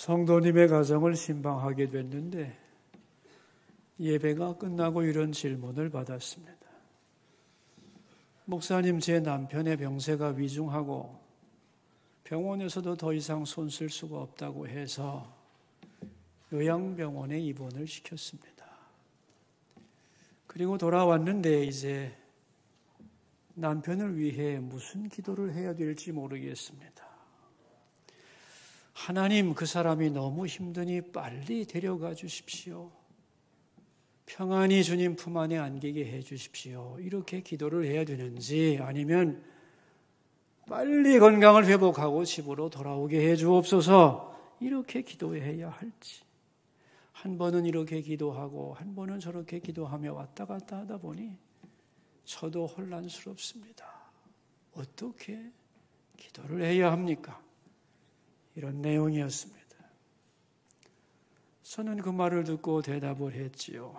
성도님의 가정을 신방하게 됐는데 예배가 끝나고 이런 질문을 받았습니다. 목사님, 제 남편의 병세가 위중하고 병원에서도 더 이상 손 쓸 수가 없다고 해서 요양병원에 입원을 시켰습니다. 그리고 돌아왔는데 이제 남편을 위해 무슨 기도를 해야 될지 모르겠습니다. 하나님, 그 사람이 너무 힘드니 빨리 데려가 주십시오. 평안히 주님 품 안에 안기게 해 주십시오. 이렇게 기도를 해야 되는지, 아니면 빨리 건강을 회복하고 집으로 돌아오게 해 주옵소서, 이렇게 기도해야 할지. 한 번은 이렇게 기도하고 한 번은 저렇게 기도하며 왔다 갔다 하다 보니 저도 혼란스럽습니다. 어떻게 기도를 해야 합니까? 이런 내용이었습니다. 저는 그 말을 듣고 대답을 했지요.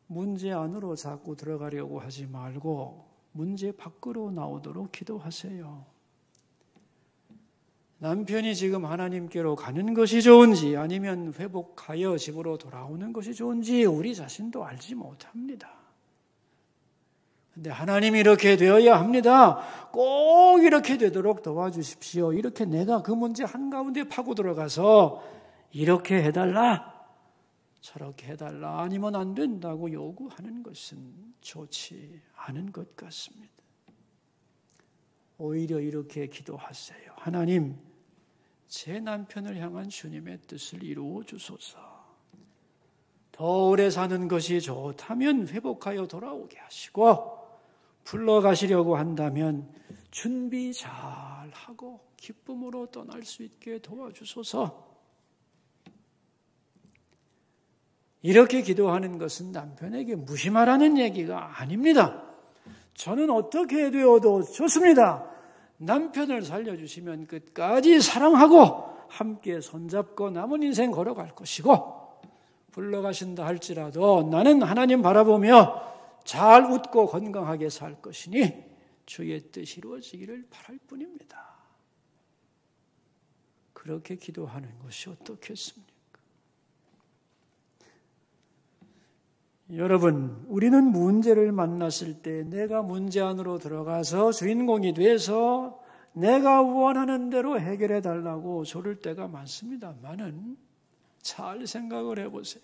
문제 안으로 자꾸 들어가려고 하지 말고 문제 밖으로 나오도록 기도하세요. 남편이 지금 하나님께로 가는 것이 좋은지 아니면 회복하여 집으로 돌아오는 것이 좋은지 우리 자신도 알지 못합니다. 근데 하나님이 이렇게 되어야 합니다. 꼭 이렇게 되도록 도와주십시오. 이렇게 내가 그 문제 한가운데 파고 들어가서 이렇게 해달라, 저렇게 해달라, 아니면 안 된다고 요구하는 것은 좋지 않은 것 같습니다. 오히려 이렇게 기도하세요. 하나님, 제 남편을 향한 주님의 뜻을 이루어 주소서. 더 오래 사는 것이 좋다면 회복하여 돌아오게 하시고, 불러가시려고 한다면 준비 잘하고 기쁨으로 떠날 수 있게 도와주소서. 이렇게 기도하는 것은 남편에게 무심하라는 얘기가 아닙니다. 저는 어떻게 되어도 좋습니다. 남편을 살려주시면 끝까지 사랑하고 함께 손잡고 남은 인생 걸어갈 것이고, 불러가신다 할지라도 나는 하나님 바라보며 잘 웃고 건강하게 살 것이니 주의 뜻이 이루어지기를 바랄 뿐입니다. 그렇게 기도하는 것이 어떻겠습니까? 여러분, 우리는 문제를 만났을 때 내가 문제 안으로 들어가서 주인공이 돼서 내가 원하는 대로 해결해 달라고 조를 때가 많습니다만은 잘 생각을 해보세요.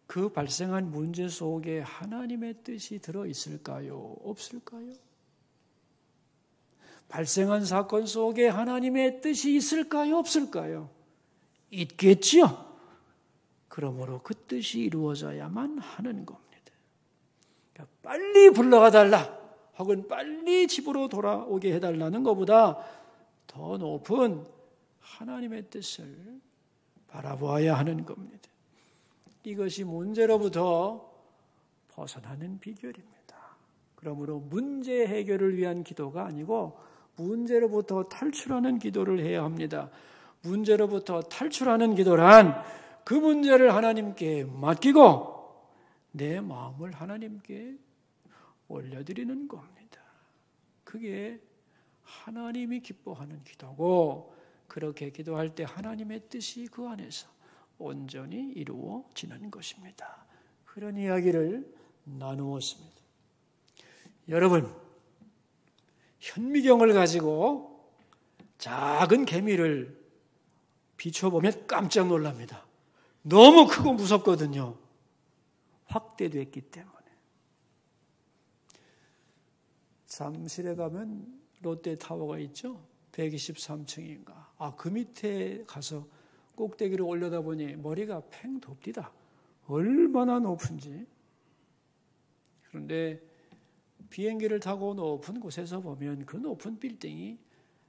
그 발생한 문제 속에 하나님의 뜻이 들어있을까요? 없을까요? 발생한 사건 속에 하나님의 뜻이 있을까요? 없을까요? 있겠지요. 그러므로 그 뜻이 이루어져야만 하는 겁니다. 그러니까 빨리 불러가 달라, 혹은 빨리 집으로 돌아오게 해달라는 것보다 더 높은 하나님의 뜻을 바라보아야 하는 겁니다. 이것이 문제로부터 벗어나는 비결입니다. 그러므로 문제 해결을 위한 기도가 아니고 문제로부터 탈출하는 기도를 해야 합니다. 문제로부터 탈출하는 기도란 그 문제를 하나님께 맡기고 내 마음을 하나님께 올려드리는 겁니다. 그게 하나님이 기뻐하는 기도고, 그렇게 기도할 때 하나님의 뜻이 그 안에서 온전히 이루어지는 것입니다. 그런 이야기를 나누었습니다. 여러분, 현미경을 가지고 작은 개미를 비춰보면 깜짝 놀랍니다. 너무 크고 무섭거든요. 확대됐기 때문에. 잠실에 가면 롯데타워가 있죠. 123층인가. 그 밑에 가서 꼭대기를 올려다보니 머리가 팽 돕디다. 얼마나 높은지. 그런데 비행기를 타고 높은 곳에서 보면 그 높은 빌딩이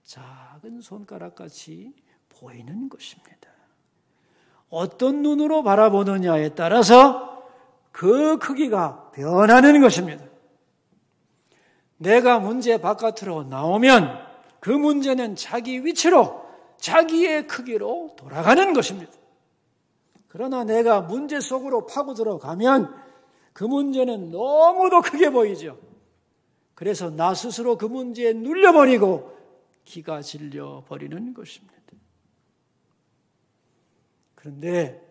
작은 손가락같이 보이는 것입니다. 어떤 눈으로 바라보느냐에 따라서 그 크기가 변하는 것입니다. 내가 문제 바깥으로 나오면 그 문제는 자기 위치로, 자기의 크기로 돌아가는 것입니다. 그러나 내가 문제 속으로 파고 들어가면 그 문제는 너무도 크게 보이죠. 그래서 나 스스로 그 문제에 눌려버리고 기가 질려버리는 것입니다. 그런데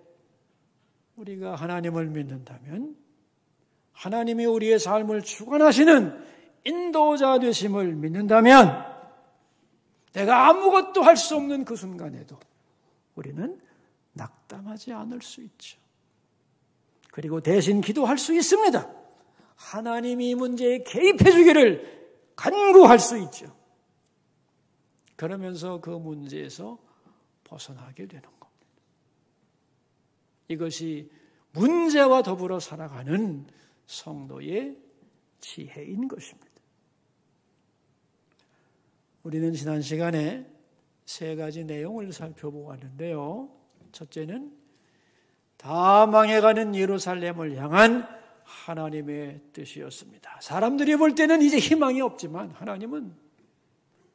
우리가 하나님을 믿는다면 하나님이 우리의 삶을 주관하시는 인도자 되심을 믿는다면 내가 아무것도 할 수 없는 그 순간에도 우리는 낙담하지 않을 수 있죠. 그리고 대신 기도할 수 있습니다. 하나님이 이 문제에 개입해 주기를 간구할 수 있죠. 그러면서 그 문제에서 벗어나게 되는 겁니다. 이것이 문제와 더불어 살아가는 성도의 지혜인 것입니다. 우리는 지난 시간에 3가지 내용을 살펴보았는데요. 첫째는 다 망해가는 예루살렘을 향한 하나님의 뜻이었습니다. 사람들이 볼 때는 이제 희망이 없지만 하나님은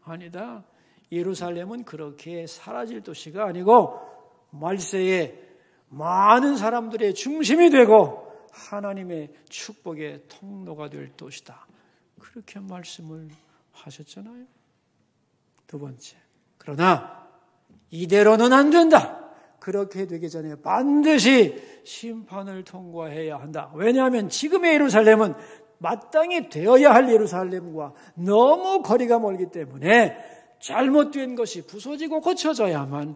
아니다. 예루살렘은 그렇게 사라질 도시가 아니고 말세에 많은 사람들의 중심이 되고 하나님의 축복의 통로가 될 것이다. 그렇게 말씀을 하셨잖아요. 두 번째, 그러나 이대로는 안 된다. 그렇게 되기 전에 반드시 심판을 통과해야 한다. 왜냐하면 지금의 예루살렘은 마땅히 되어야 할 예루살렘과 너무 거리가 멀기 때문에 잘못된 것이 부서지고 고쳐져야만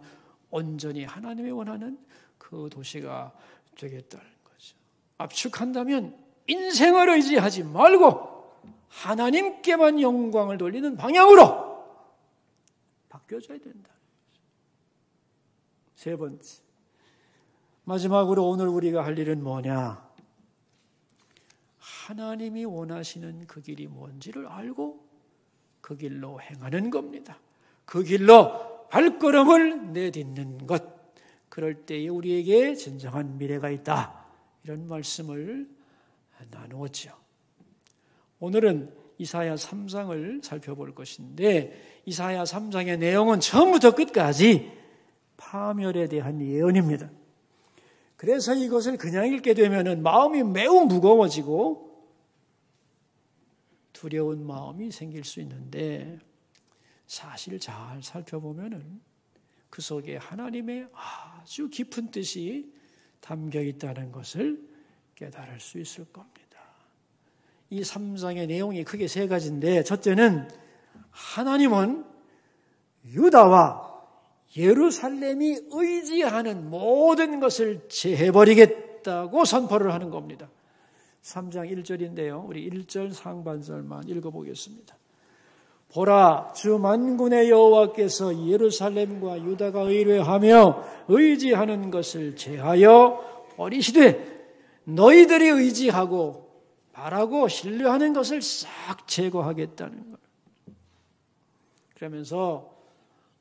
온전히 하나님이 원하는 그 도시가 되겠다는 거죠. 압축한다면 인생을 의지하지 말고 하나님께만 영광을 돌리는 방향으로 바뀌어져야 된다. 세 번째, 마지막으로 오늘 우리가 할 일은 뭐냐? 하나님이 원하시는 그 길이 뭔지를 알고 그 길로 행하는 겁니다. 그 길로 발걸음을 내딛는 것. 그럴 때에 우리에게 진정한 미래가 있다. 이런 말씀을 나누었죠. 오늘은 이사야 3장을 살펴볼 것인데 이사야 3장의 내용은 처음부터 끝까지 파멸에 대한 예언입니다. 그래서 이것을 그냥 읽게 되면 마음이 매우 무거워지고 두려운 마음이 생길 수 있는데 사실 잘 살펴보면 그 속에 하나님의 아주 깊은 뜻이 담겨 있다는 것을 깨달을 수 있을 겁니다. 이 3장의 내용이 크게 3가지인데 첫째는 하나님은 유다와 예루살렘이 의지하는 모든 것을 제해버리겠다고 선포를 하는 겁니다. 3장 1절인데요. 우리 1절 상반절만 읽어보겠습니다. 보라, 주 만군의 여호와께서 예루살렘과 유다가 의뢰하며 의지하는 것을 제하여 버리시되 너희들이 의지하고 바라고 신뢰하는 것을 싹 제거하겠다는 거예요. 그러면서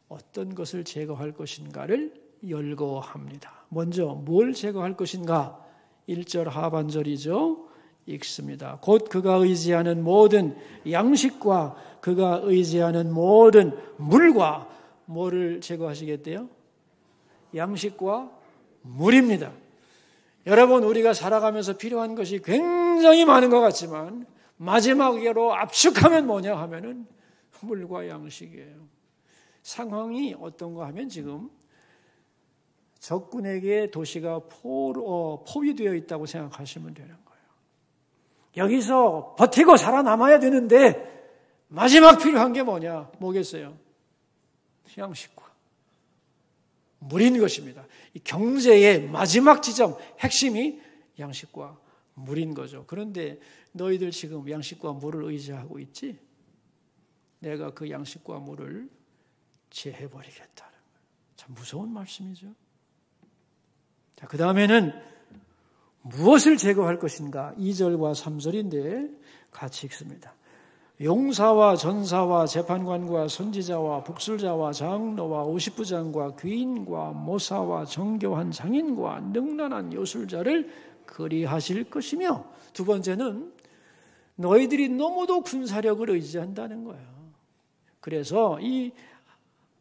어떤 것을 제거할 것인가를 열거합니다. 먼저 뭘 제거할 것인가? 1절 하반절이죠. 읽습니다. 곧 그가 의지하는 모든 양식과 그가 의지하는 모든 물과 뭐를 제거하시겠대요? 양식과 물입니다. 여러분, 우리가 살아가면서 필요한 것이 굉장히 많은 것 같지만 마지막으로 압축하면 뭐냐 하면은 물과 양식이에요. 상황이 어떤가 하면 지금 적군에게 도시가 포위되어 있다고 생각하시면 되는 거예요. 여기서 버티고 살아남아야 되는데 마지막 필요한 게 뭐겠어요? 양식과 물인 것입니다. 이 경제의 마지막 지점, 핵심이 양식과 물인 거죠. 그런데 너희들 지금 양식과 물을 의지하고 있지? 내가 그 양식과 물을 제해버리겠다는 거예요. 참 무서운 말씀이죠. 자, 그 다음에는 무엇을 제거할 것인가? 2절과 3절인데 같이 읽습니다. 용사와 전사와 재판관과 선지자와 북술자와 장로와 50부장과 귀인과 모사와 정교한 장인과 능란한 요술자를 그리하실 것이며, 두 번째는 너희들이 너무도 군사력을 의지한다는 거예요. 그래서 이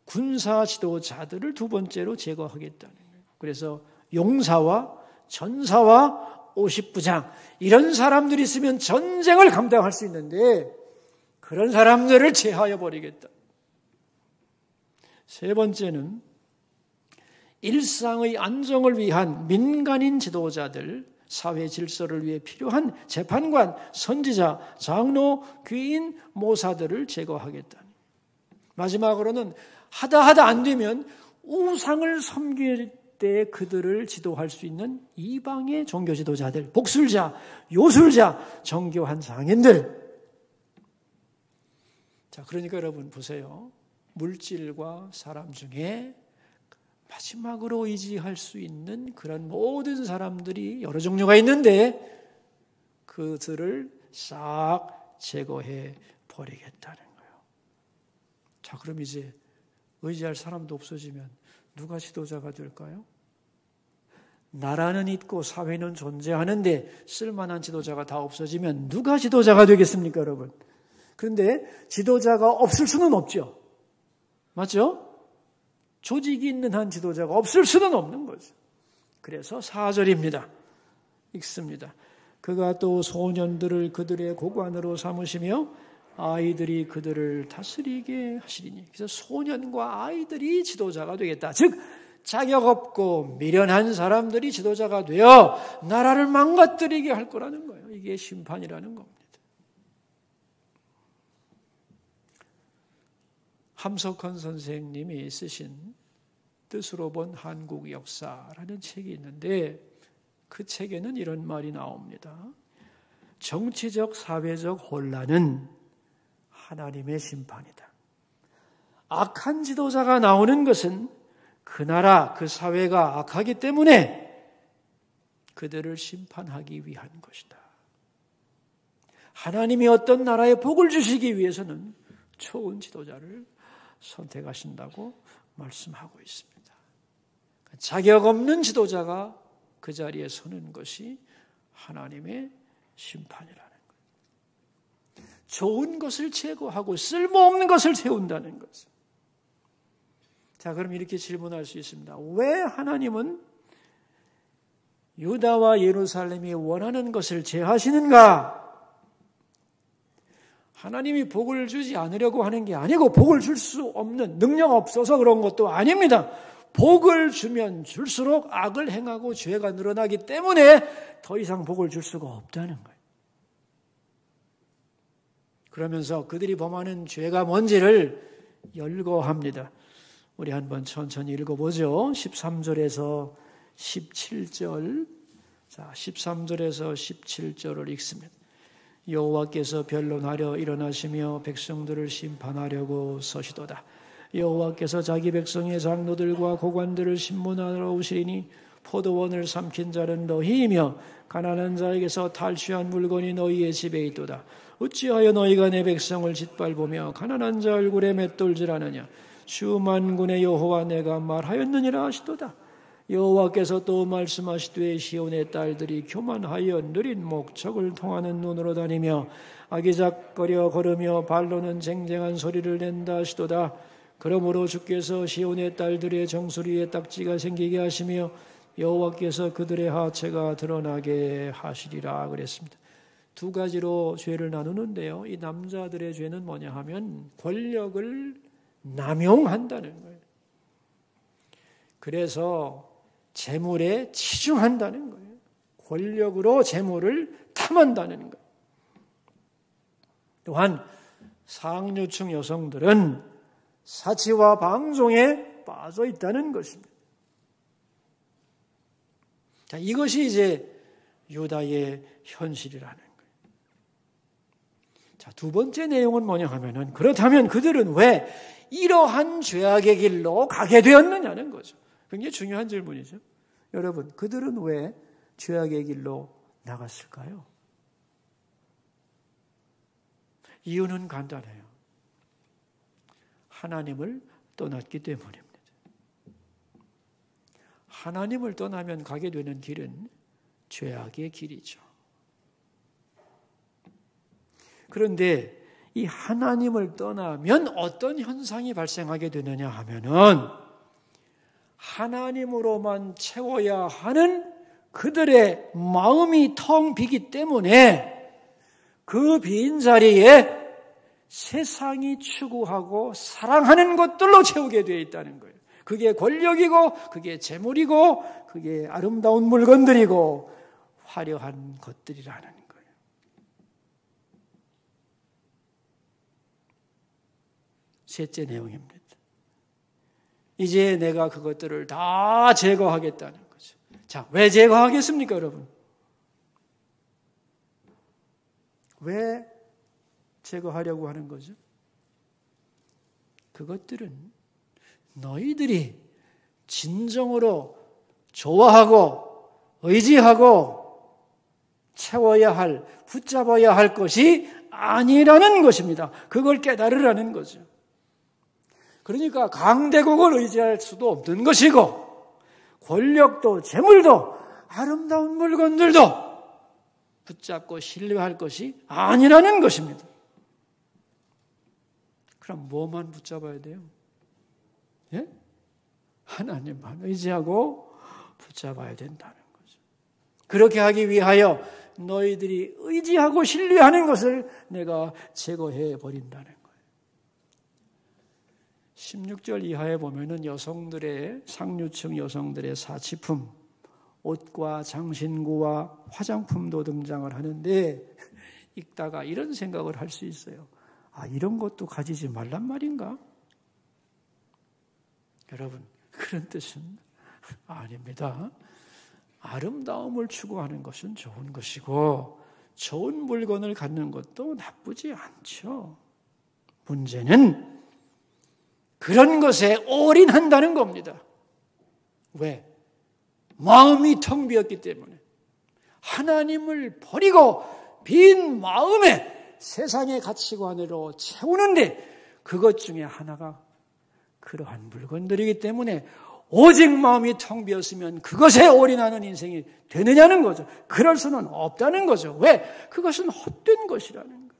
군사 지도자들을 두 번째로 제거하겠다는 거예요. 그래서 용사와 전사와 50부장, 이런 사람들이 있으면 전쟁을 감당할 수 있는데 그런 사람들을 제하여 버리겠다. 세 번째는 일상의 안정을 위한 민간인 지도자들, 사회 질서를 위해 필요한 재판관, 선지자, 장로, 귀인, 모사들을 제거하겠다니. 마지막으로는 하다 안 되면 우상을 섬길 때 그들을 지도할 수 있는 이방의 종교 지도자들, 복술자, 요술자, 정교한 상인들. 자, 그러니까 여러분 보세요. 물질과 사람 중에 마지막으로 의지할 수 있는 그런 모든 사람들이 여러 종류가 있는데 그들을 싹 제거해 버리겠다는 거예요. 자, 그럼 이제 의지할 사람도 없어지면 누가 지도자가 될까요? 나라는 있고 사회는 존재하는데 쓸만한 지도자가 다 없어지면 누가 지도자가 되겠습니까, 여러분? 그런데 지도자가 없을 수는 없죠. 맞죠? 조직이 있는 한 지도자가 없을 수는 없는 거죠. 그래서 4절입니다. 읽습니다. 그가 또 소년들을 그들의 고관으로 삼으시며 아이들이 그들을 다스리게 하시리니. 그래서 소년과 아이들이 지도자가 되겠다. 즉 자격 없고 미련한 사람들이 지도자가 되어 나라를 망가뜨리게 할 거라는 거예요. 이게 심판이라는 겁니다. 함석헌 선생님이 쓰신 뜻으로 본 한국 역사라는 책이 있는데 그 책에는 이런 말이 나옵니다. 정치적 사회적 혼란은 하나님의 심판이다. 악한 지도자가 나오는 것은 그 나라, 그 사회가 악하기 때문에 그들을 심판하기 위한 것이다. 하나님이 어떤 나라에 복을 주시기 위해서는 좋은 지도자를 선택하신다고 말씀하고 있습니다. 자격 없는 지도자가 그 자리에 서는 것이 하나님의 심판이라는 거예요. 좋은 것을 제거하고 쓸모없는 것을 세운다는 것을. 자, 그럼 이렇게 질문할 수 있습니다. 왜 하나님은 유다와 예루살렘이 원하는 것을 제하시는가? 하나님이 복을 주지 않으려고 하는 게 아니고 복을 줄 수 없는, 능력 없어서 그런 것도 아닙니다. 복을 주면 줄수록 악을 행하고 죄가 늘어나기 때문에 더 이상 복을 줄 수가 없다는 거예요. 그러면서 그들이 범하는 죄가 뭔지를 열거합니다. 우리 한번 천천히 읽어보죠. 13절에서 17절. 자, 13절에서 17절을 읽습니다. 여호와께서 변론하려 일어나시며 백성들을 심판하려고 서시도다. 여호와께서 자기 백성의 장로들과 고관들을 심문하러 오시리니 포도원을 삼킨 자는 너희이며 가난한 자에게서 탈취한 물건이 너희의 집에 있도다. 어찌하여 너희가 내 백성을 짓밟으며 가난한 자 얼굴에 맷돌질하느냐. 주 만군의 여호와 내가 말하였느니라 하시도다. 여호와께서 또 말씀하시되 시온의 딸들이 교만하여 느린 목적을 통하는 눈으로 다니며 아기작거려 걸으며 발로는 쟁쟁한 소리를 낸다 하시도다. 그러므로 주께서 시온의 딸들의 정수리에 딱지가 생기게 하시며 여호와께서 그들의 하체가 드러나게 하시리라 그랬습니다. 두 가지로 죄를 나누는데요. 이 남자들의 죄는 뭐냐 하면 권력을 남용한다는 거예요. 그래서 재물에 치중한다는 거예요. 권력으로 재물을 탐한다는 거예요. 또한 상류층 여성들은 사치와 방종에 빠져 있다는 것입니다. 자, 이것이 이제 유다의 현실이라는 거예요. 자, 두 번째 내용은 뭐냐 하면은 그렇다면 그들은 왜 이러한 죄악의 길로 가게 되었느냐는 거죠. 굉장히 중요한 질문이죠. 여러분, 그들은 왜 죄악의 길로 나갔을까요? 이유는 간단해요. 하나님을 떠났기 때문입니다. 하나님을 떠나면 가게 되는 길은 죄악의 길이죠. 그런데 이 하나님을 떠나면 어떤 현상이 발생하게 되느냐 하면은 하나님으로만 채워야 하는 그들의 마음이 텅 비기 때문에 그 빈 자리에 세상이 추구하고 사랑하는 것들로 채우게 되어 있다는 거예요. 그게 권력이고 그게 재물이고 그게 아름다운 물건들이고 화려한 것들이라는 거예요. 셋째 내용입니다. 이제 내가 그것들을 다 제거하겠다는 거죠. 자, 왜 제거하겠습니까, 여러분? 왜 제거하려고 하는 거죠? 그것들은 너희들이 진정으로 좋아하고 의지하고 채워야 할, 붙잡아야 할 것이 아니라는 것입니다. 그걸 깨달으라는 거죠. 그러니까 강대국을 의지할 수도 없는 것이고 권력도 재물도 아름다운 물건들도 붙잡고 신뢰할 것이 아니라는 것입니다. 그럼 뭐만 붙잡아야 돼요? 예? 하나님만 의지하고 붙잡아야 된다는 거죠. 그렇게 하기 위하여 너희들이 의지하고 신뢰하는 것을 내가 제거해 버린다는 거예요. 16절 이하에 보면은 여성들의 상류층 여성들의 사치품, 옷과 장신구와 화장품도 등장을 하는데 읽다가 이런 생각을 할 수 있어요. 아, 이런 것도 가지지 말란 말인가? 여러분, 그런 뜻은 아닙니다. 아름다움을 추구하는 것은 좋은 것이고 좋은 물건을 갖는 것도 나쁘지 않죠. 문제는 그런 것에 올인한다는 겁니다. 왜? 마음이 텅 비었기 때문에 하나님을 버리고 빈 마음에 세상의 가치관으로 채우는데 그것 중에 하나가 그러한 물건들이기 때문에 오직 마음이 텅 비었으면 그것에 올인하는 인생이 되느냐는 거죠. 그럴 수는 없다는 거죠. 왜? 그것은 헛된 것이라는 거예요.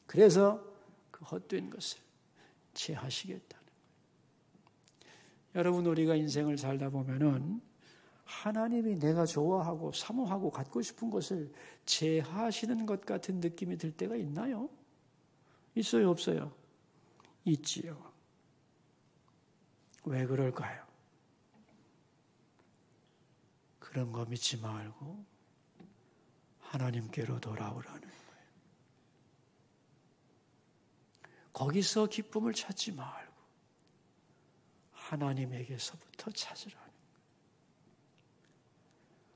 그래서 그 헛된 것을 제하시겠다는 거예요. 여러분, 우리가 인생을 살다 보면은 하나님이 내가 좋아하고 사모하고 갖고 싶은 것을 제하시는 것 같은 느낌이 들 때가 있나요? 있어요, 없어요? 있지요. 왜 그럴까요? 그런 거 믿지 말고 하나님께로 돌아오라는 거예요. 거기서 기쁨을 찾지 말고 하나님에게서부터 찾으라는 거예요.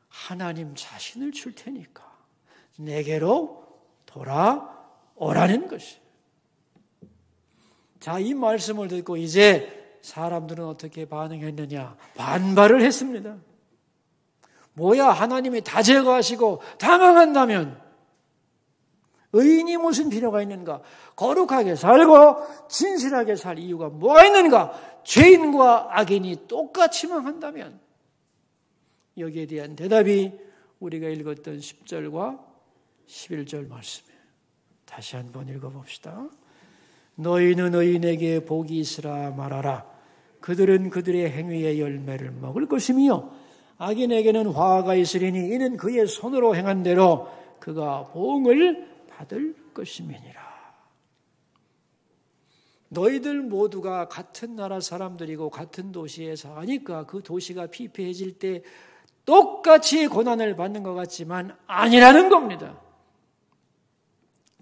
하나님 자신을 줄 테니까 내게로 돌아오라는 것이에요. 자, 이 말씀을 듣고 이제 사람들은 어떻게 반응했느냐? 반발을 했습니다. 뭐야, 하나님이 다 제거하시고 다 망한다면 의인이 무슨 필요가 있는가? 거룩하게 살고 진실하게 살 이유가 뭐가 있는가? 죄인과 악인이 똑같이 망한다면 여기에 대한 대답이 우리가 읽었던 10절과 11절 말씀이에요. 다시 한번 읽어봅시다. 너희는 의인에게 복이 있으라 말하라. 그들은 그들의 행위의 열매를 먹을 것이며 악인에게는 화가 있으리니 이는 그의 손으로 행한 대로 그가 보응을 받을 것임이니라. 너희들 모두가 같은 나라 사람들이고 같은 도시에 사니까 그 도시가 피폐해질 때 똑같이 고난을 받는 것 같지만 아니라는 겁니다.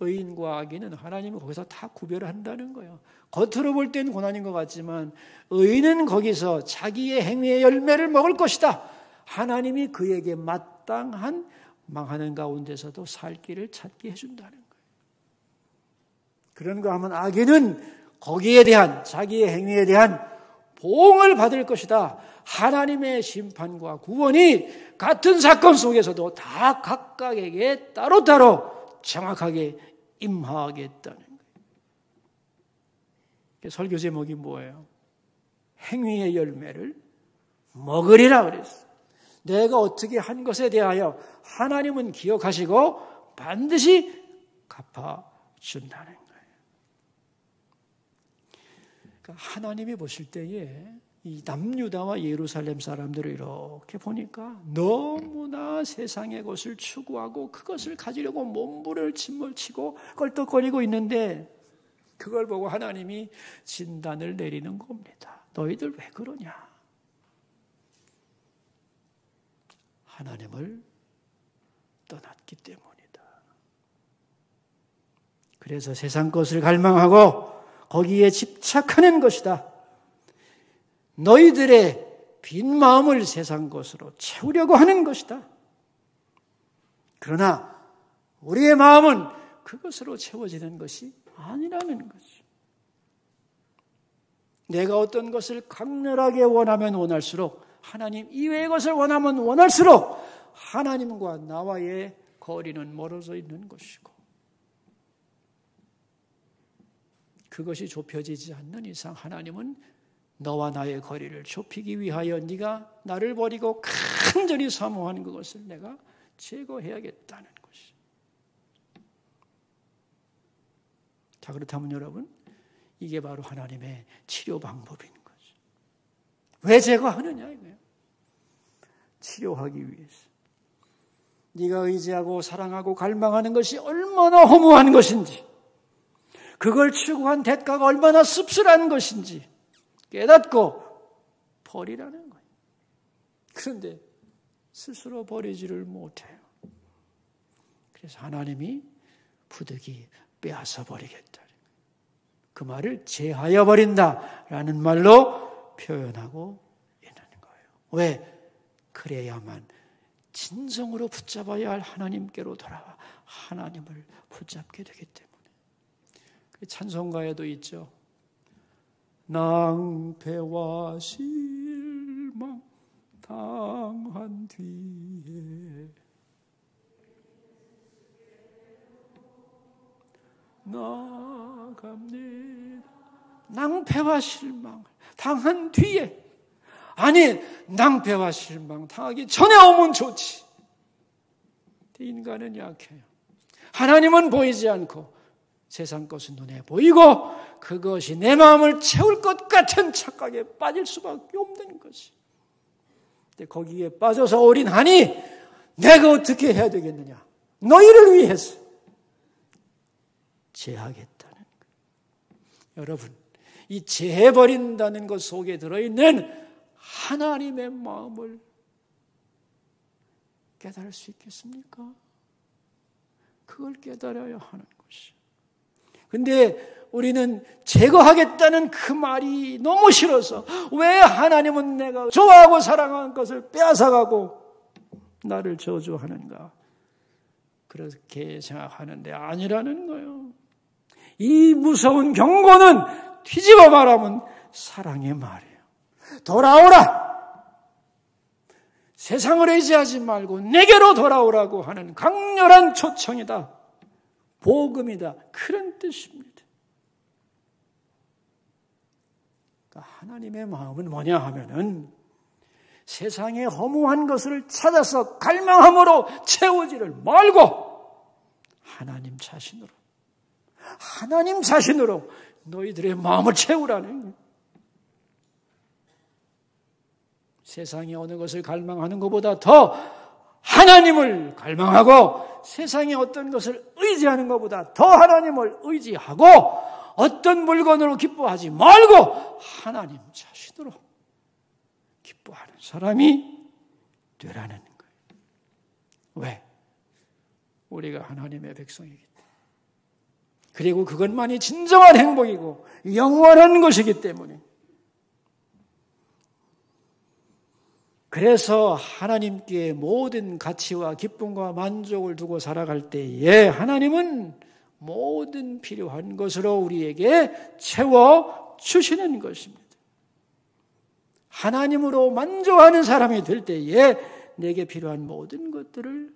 의인과 악인은 하나님은 거기서 다 구별을 한다는 거예요. 겉으로 볼 땐 고난인 것 같지만 의인은 거기서 자기의 행위의 열매를 먹을 것이다. 하나님이 그에게 마땅한 망하는 가운데서도 살 길을 찾게 해준다는 거예요. 그런가 하면 악인은 거기에 대한 자기의 행위에 대한 보응을 받을 것이다. 하나님의 심판과 구원이 같은 사건 속에서도 다 각각에게 따로따로 정확하게 임하겠다는 거예요. 설교 제목이 뭐예요? 행위의 열매를 먹으리라 그랬어요. 내가 어떻게 한 것에 대하여 하나님은 기억하시고 반드시 갚아준다는 거예요. 그러니까 하나님이 보실 때에 이 남유다와 예루살렘 사람들을 이렇게 보니까 너무나 세상의 것을 추구하고 그것을 가지려고 몸부림을 치고 껄떡거리고 있는데 그걸 보고 하나님이 진단을 내리는 겁니다. 너희들 왜 그러냐? 하나님을 떠났기 때문이다. 그래서 세상 것을 갈망하고 거기에 집착하는 것이다. 너희들의 빈 마음을 세상 것으로 채우려고 하는 것이다. 그러나 우리의 마음은 그것으로 채워지는 것이 아니라는 것이죠. 내가 어떤 것을 강렬하게 원하면 원할수록, 하나님 이외의 것을 원하면 원할수록 하나님과 나와의 거리는 멀어져 있는 것이고, 그것이 좁혀지지 않는 이상 하나님은 너와 나의 거리를 좁히기 위하여 네가 나를 버리고 간절히 사모하는 그것을 내가 제거해야겠다는 것이. 자, 그렇다면 여러분, 이게 바로 하나님의 치료 방법인 거죠. 왜 제거하느냐 이거예요. 치료하기 위해서. 네가 의지하고 사랑하고 갈망하는 것이 얼마나 허무한 것인지, 그걸 추구한 대가가 얼마나 씁쓸한 것인지 깨닫고 버리라는 거예요. 그런데 스스로 버리지를 못해요. 그래서 하나님이 부득이 빼앗아 버리겠다. 그 말을 제하여 버린다라는 말로 표현하고 있는 거예요. 왜? 그래야만 진정으로 붙잡아야 할 하나님께로 돌아와 하나님을 붙잡게 되기 때문에. 찬송가에도 있죠. 낭패와 실망 당한 뒤에 나아갑니다. 낭패와 실망을 당한 뒤에, 아니 낭패와 실망 당하기 전에 오면 좋지. 인간은 약해요. 하나님은 보이지 않고 세상 것은 눈에 보이고 그것이 내 마음을 채울 것 같은 착각에 빠질 수밖에 없는 것이. 근데 거기에 빠져서 올인하니 내가 어떻게 해야 되겠느냐? 너희를 위해서 제하겠다는 거예요. 여러분, 이 제해버린다는 것 속에 들어있는 하나님의 마음을 깨달을 수 있겠습니까? 그걸 깨달아야 하는 것이에요. 근데 우리는 제거하겠다는 그 말이 너무 싫어서, 왜 하나님은 내가 좋아하고 사랑하는 것을 빼앗아가고 나를 저주하는가? 그렇게 생각하는데 아니라는 거예요. 이 무서운 경고는 뒤집어 말하면 사랑의 말이에요. 돌아오라! 세상을 의지하지 말고 내게로 돌아오라고 하는 강렬한 초청이다. 복음이다. 그런 뜻입니다. 그러니까 하나님의 마음은 뭐냐 하면은 세상의 허무한 것을 찾아서 갈망함으로 채우지를 말고 하나님 자신으로 너희들의 마음을 채우라는 거예요. 세상이 어느 것을 갈망하는 것보다 더 하나님을 갈망하고, 세상의 어떤 것을 의지하는 것보다 더 하나님을 의지하고, 어떤 물건으로 기뻐하지 말고 하나님 자신으로 기뻐하는 사람이 되라는 거예요. 왜? 우리가 하나님의 백성이기 때문에. 그리고 그것만이 진정한 행복이고 영원한 것이기 때문에. 그래서 하나님께 모든 가치와 기쁨과 만족을 두고 살아갈 때에 하나님은 모든 필요한 것으로 우리에게 채워주시는 것입니다. 하나님으로 만족하는 사람이 될 때에 내게 필요한 모든 것들을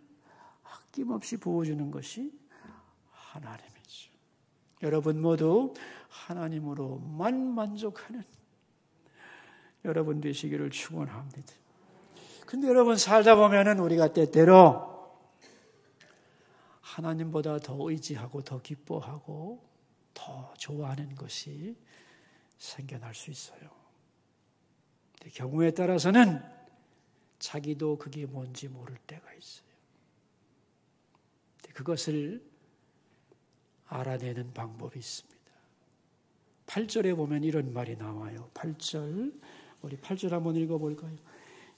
아낌없이 부어주는 것이 하나님이죠. 여러분 모두 하나님으로만 만족하는 여러분 되시기를 축원합니다. 근데 여러분, 살다 보면은 우리가 때때로 하나님보다 더 의지하고 더 기뻐하고 더 좋아하는 것이 생겨날 수 있어요. 근데 경우에 따라서는 자기도 그게 뭔지 모를 때가 있어요. 근데 그것을 알아내는 방법이 있습니다. 8절에 보면 이런 말이 나와요. 8절, 우리 8절 한번 읽어볼까요?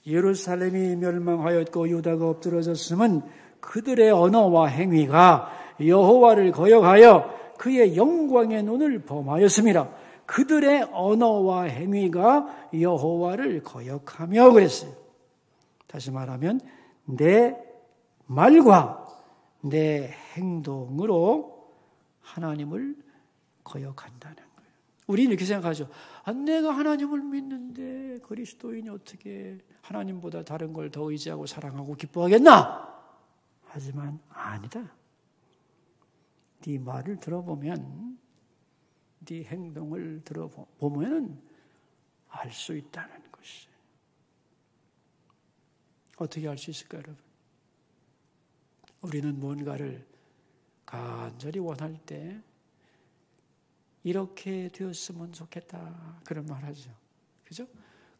예루살렘이 멸망하였고 유다가 엎드러졌음은 그들의 언어와 행위가 여호와를 거역하여 그의 영광의 눈을 범하였습니다. 그들의 언어와 행위가 여호와를 거역하며 그랬어요. 다시 말하면 내 말과 내 행동으로 하나님을 거역한다는 거예요. 우리는 이렇게 생각하죠. 내가 하나님을 믿는데 그리스도인이 어떻게 하나님보다 다른 걸 더 의지하고 사랑하고 기뻐하겠나? 하지만 아니다. 네 말을 들어보면, 네 행동을 들어보면 알 수 있다는 것이에요. 어떻게 알 수 있을까요, 여러분? 우리는 뭔가를 간절히 원할 때 이렇게 되었으면 좋겠다 그런 말 하죠. 그죠?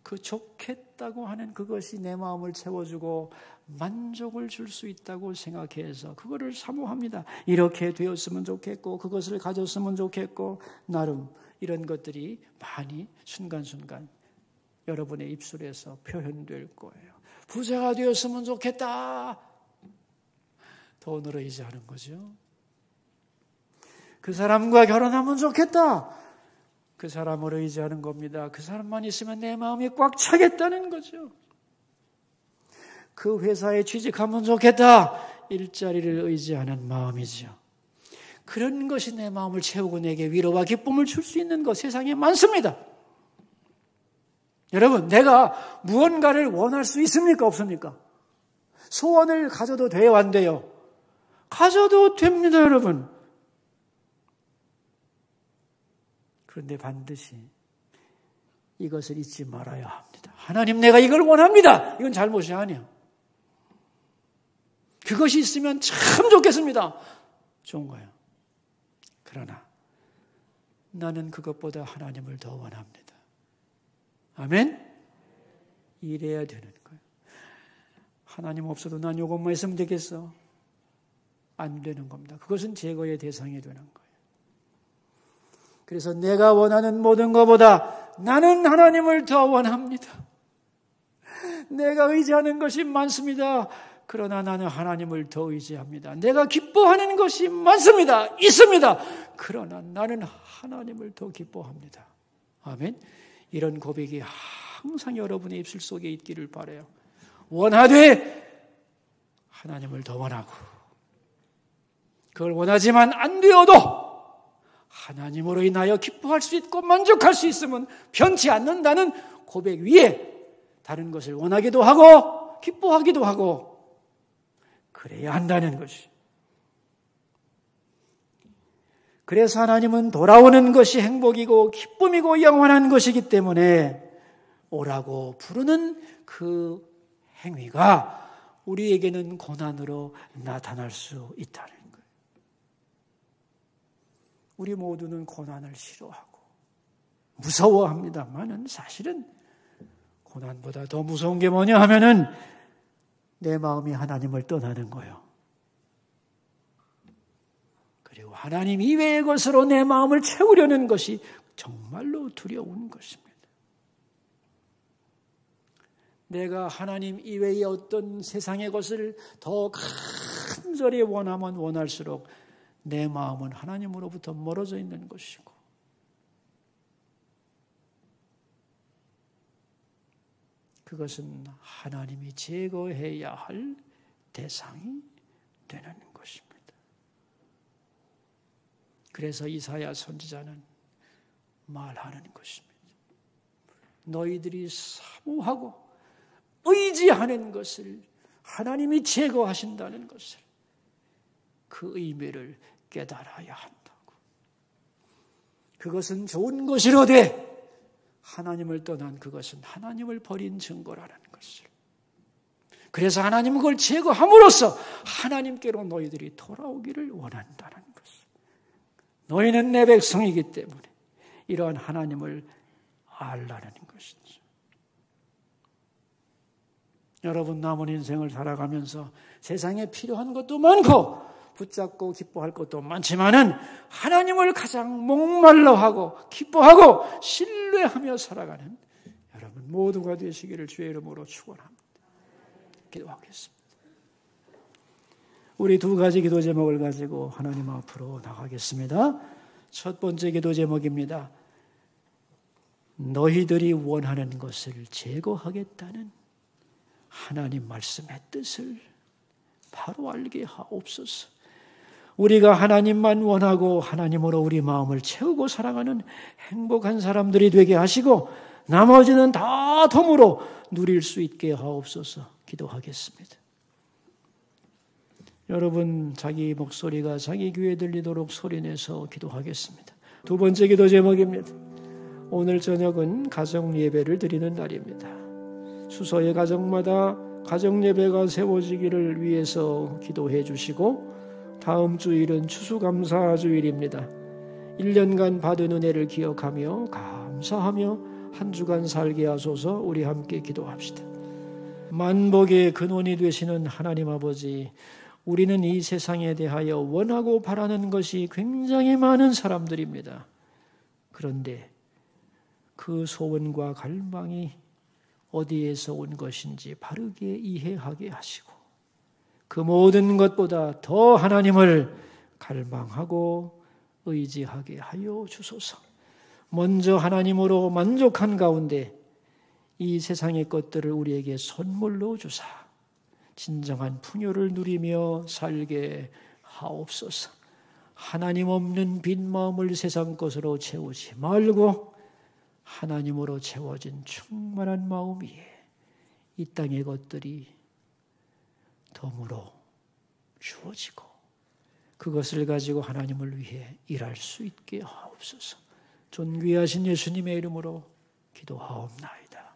그 좋겠다고 하는 그것이 내 마음을 채워주고 만족을 줄 수 있다고 생각해서 그거를 사모합니다. 이렇게 되었으면 좋겠고 그것을 가졌으면 좋겠고 나름 이런 것들이 많이 순간순간 여러분의 입술에서 표현될 거예요. 부자가 되었으면 좋겠다. 돈으로 의지하는 거죠. 그 사람과 결혼하면 좋겠다. 그 사람을 의지하는 겁니다. 그 사람만 있으면 내 마음이 꽉 차겠다는 거죠. 그 회사에 취직하면 좋겠다. 일자리를 의지하는 마음이죠. 그런 것이 내 마음을 채우고 내게 위로와 기쁨을 줄 수 있는 것 세상에 많습니다. 여러분, 내가 무언가를 원할 수 있습니까? 없습니까? 소원을 가져도 돼요? 안 돼요? 가져도 됩니다, 여러분. 그런데 반드시 이것을 잊지 말아야 합니다. 하나님, 내가 이걸 원합니다. 이건 잘못이 아니에요. 그것이 있으면 참 좋겠습니다. 좋은 거예요. 그러나 나는 그것보다 하나님을 더 원합니다. 아멘? 이래야 되는 거예요. 하나님 없어도 난 이것만 있으면 되겠어. 안 되는 겁니다. 그것은 제거의 대상이 되는 거예요. 그래서 내가 원하는 모든 것보다 나는 하나님을 더 원합니다. 내가 의지하는 것이 많습니다. 그러나 나는 하나님을 더 의지합니다. 내가 기뻐하는 것이 많습니다. 있습니다. 그러나 나는 하나님을 더 기뻐합니다. 아멘. 이런 고백이 항상 여러분의 입술 속에 있기를 바라요. 원하되 하나님을 더 원하고 그걸 원하지만 안 되어도 하나님으로 인하여 기뻐할 수 있고 만족할 수 있으면 변치 않는다는 고백 위에 다른 것을 원하기도 하고 기뻐하기도 하고 그래야 한다는 것이. 그래서 하나님은 돌아오는 것이 행복이고 기쁨이고 영원한 것이기 때문에 오라고 부르는 그 행위가 우리에게는 고난으로 나타날 수 있다는 거예요. 우리 모두는 고난을 싫어하고 무서워합니다만은 사실은 고난보다 더 무서운 게 뭐냐 하면은 내 마음이 하나님을 떠나는 거예요. 그리고 하나님 이외의 것으로 내 마음을 채우려는 것이 정말로 두려운 것입니다. 내가 하나님 이외의 어떤 세상의 것을 더 간절히 원하면 원할수록 내 마음은 하나님으로부터 멀어져 있는 것이고 그것은 하나님이 제거해야 할 대상이 되는 것입니다. 그래서 이사야 선지자는 말하는 것입니다. 너희들이 사모하고 의지하는 것을 하나님이 제거하신다는 것을 그 의미를 깨달아야 한다고. 그것은 좋은 것이로되 하나님을 떠난 그것은 하나님을 버린 증거라는 것을. 그래서 하나님은 그걸 제거함으로써 하나님께로 너희들이 돌아오기를 원한다는 것을. 너희는 내 백성이기 때문에 이러한 하나님을 알라는 것이죠. 여러분 남은 인생을 살아가면서 세상에 필요한 것도 많고 붙잡고 기뻐할 것도 많지만은 하나님을 가장 목말라하고 기뻐하고 신뢰하며 살아가는 여러분 모두가 되시기를 주의 이름으로 축원합니다. 기도하겠습니다. 우리 두 가지 기도 제목을 가지고 하나님 앞으로 나가겠습니다. 첫 번째 기도 제목입니다. 너희들이 원하는 것을 제거하겠다는 하나님 말씀의 뜻을 바로 알게 하옵소서. 우리가 하나님만 원하고 하나님으로 우리 마음을 채우고 살아가는 행복한 사람들이 되게 하시고 나머지는 다 덤으로 누릴 수 있게 하옵소서. 기도하겠습니다. 여러분 자기 목소리가 자기 귀에 들리도록 소리내서 기도하겠습니다. 두 번째 기도 제목입니다. 오늘 저녁은 가정 예배를 드리는 날입니다. 수서의 가정마다 가정 예배가 세워지기를 위해서 기도해 주시고 다음 주일은 추수감사 주일입니다. 1년간 받은 은혜를 기억하며 감사하며 한 주간 살게 하소서. 우리 함께 기도합시다. 만복의 근원이 되시는 하나님 아버지, 우리는 이 세상에 대하여 원하고 바라는 것이 굉장히 많은 사람들입니다. 그런데 그 소원과 갈망이 어디에서 온 것인지 바르게 이해하게 하시고 그 모든 것보다 더 하나님을 갈망하고 의지하게 하여 주소서. 먼저 하나님으로 만족한 가운데 이 세상의 것들을 우리에게 선물로 주사 진정한 풍요를 누리며 살게 하옵소서. 하나님 없는 빈 마음을 세상 것으로 채우지 말고 하나님으로 채워진 충만한 마음 위에 이 땅의 것들이 덤으로 주어지고 그것을 가지고 하나님을 위해 일할 수 있게 하옵소서. 존귀하신 예수님의 이름으로 기도하옵나이다.